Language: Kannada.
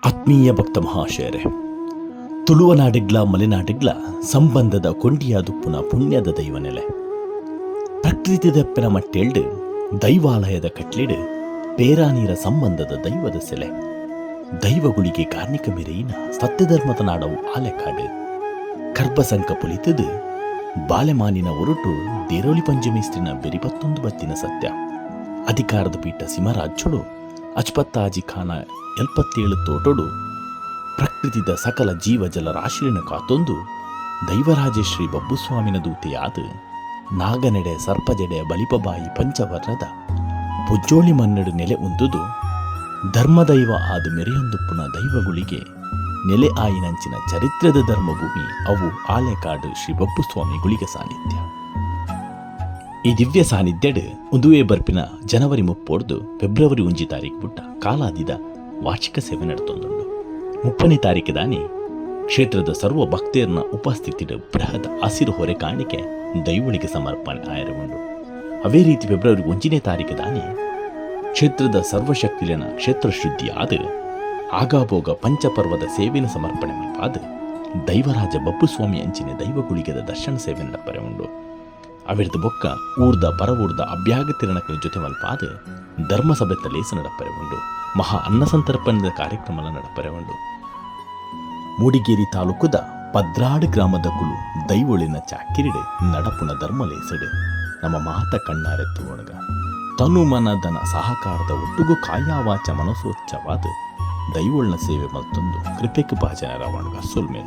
ಆತ್ಮೀಯ ಭಕ್ತ ಮಹಾಶಯರೇ, ತುಳುವ ನಾಡಿಗ್ಲ ಮಲೆನಾಡಿಗ್ಲ ಸಂಬಂಧದ ಕೊಂಡಿಯಾದುಪ್ಪುನ ಪುಣ್ಯದ ದೈವ ನೆಲೆ. ಪ್ರಕೃತಿ ದಪ್ಪಿನ ಮಟ್ಟೆಲ್ಡು ದೈವಾಲಯದ ಕಟ್ಲಿಡು ಪೇರಾನೀರ ಸಂಬಂಧದ ದೈವದ ಸೆಲೆ. ದೈವಗುಳಿಗೆ ಕಾರ್ಣಿಕ ಮೆರೆಯಿನ ಸತ್ಯಧರ್ಮದ ನಾಡವು ಆಲೆಕಾಡು ಕರ್ಭಸಂಕ ಪುಲಿತದು ಬಾಲೆಮಾನಿನ ಹೊರಟು ದೇರೋಳಿ ಪಂಚಮಿಸ್ತ್ರಿನ ಬೆರಿಪತ್ತೊಂದು ಬತ್ತಿನ ಸತ್ಯ. ಅಧಿಕಾರದ ಪೀಠ ಸಿಮರಾಜ್ಜುಡು ಅಚ್ಪತ್ತಾಜಿ ಖಾನ 77 ತೋಟೊಡು ಪ್ರಕೃತಿದ ಸಕಲ ಜೀವಜಲ ರಾಶಿಲಿನ ಕಾತೊಂದು ದೈವರಾಜಶ್ರೀ ಬಬ್ಬುಸ್ವಾಮಿನ ದೂತೆಯಾದ ನಾಗನೆಡೆ ಸರ್ಪಜೆಡೆ ಬಲಿಪಬಾಯಿ ಪಂಚವರ್ಣದ ಪುಜ್ಜೋಳಿ ಮನ್ನಡು ನೆಲೆ ಉಂದುದು ಧರ್ಮದೈವ ಆದ ಮೆರೆಯೊಂದುಪ್ಪುನ ದೈವಗುಳಿಗೆ ನೆಲೆ ಆಯಿನಂಚಿನ ಚರಿತ್ರದ ಧರ್ಮಭೂಮಿ ಅವು ಆಲೆಕಾಡು ಶ್ರೀ ಬಬ್ಬುಸ್ವಾಮಿ ಗುಳಿಗೆ ಸಾನ್ನಿಧ್ಯ. ಈ ದಿವ್ಯ ಸಾನ್ನಿಧ್ಯಡ್ ಉದುವೆ ಬರ್ಪಿನ ಜನವರಿ 30 ಫೆಬ್ರವರಿ 1 ತಾರೀಕು ಬುಟ್ಟ ಕಾಲಾದಿದ ವಾರ್ಷಿಕ ಸೇವೆ ನಡೆತೊಂದುಂಡು. 30ನೇ ತಾರೀಕು ದಾನಿ ಕ್ಷೇತ್ರದ ಸರ್ವ ಭಕ್ತರನ್ನ ಉಪಸ್ಥಿತಿಡ್ ಬೃಹತ್ ಹಸಿರು ಹೊರೆ ಕಾಣಿಕೆ ದೈವಳಿಗೆ ಸಮರ್ಪಣೆ ಆಯರವುಂಡು. ಅವೇ ರೀತಿ ಫೆಬ್ರವರಿ 1ನೇ ತಾರೀಕು ದಾನಿ ಕ್ಷೇತ್ರದ ಸರ್ವಶಕ್ತಿಲಿನ ಕ್ಷೇತ್ರ ಶುದ್ಧಿ ಆದ ಆಗಾಭೋಗ ಪಂಚಪರ್ವದ ಸೇವೆನ ಸಮರ್ಪಣೆ ಮಲ್ಪಾದ ದೈವರಾಜ ಬಬ್ಬುಸ್ವಾಮಿ ಅಂಚಿನ ದೈವಗುಳಿಗೆದ ದರ್ಶನ ಸೇವೆ ನಡಪರೆ ಉಂಡು. ಅವಿರ್ದ ಬೊಕ್ಕ ಊರ್ದ ಪರವೂರ್ದ ಅಭ್ಯಾಗ ತಿರಣಕಲ ಜೊತೆ ಮಲ್ಪಾದ ಧರ್ಮಸಭೆತ ಲೇಸ ನಡಪರೆ ಉಂಡು. ಮಹಾ ಅನ್ನಸಂತರ್ಪಣದ ಕಾರ್ಯಕ್ರಮ ನಡಪರೆ ಉಂಡು. ಮೂಡಿಗೇರಿ ತಾಲೂಕುದ ಪದ್ರಾಡು ಗ್ರಾಮದ ಕುಲು ದೈವೊಳಿನ ಚಾಕಿರಿಡೆ ನಡಪುನ ಧರ್ಮಲೇಸಡು ನಮ್ಮ ಮಾತ ಕಣ್ಣಾರೆತ್ತು ಒಣಗ ತನು ಮನದನ ಸಹಕಾರದ ಒಟ್ಟುಗು ಕಾಯಾವಾಚ ಮನಸೋಚ್ಛವಾದ ದೈವೊಳ್ನ ಸೇವೆ ಮತ್ತೊಂದು ಕೃಪೆಕ್ ಭಾಜನರ ಒಣಗ ಸೊಲ್ಮೇನು.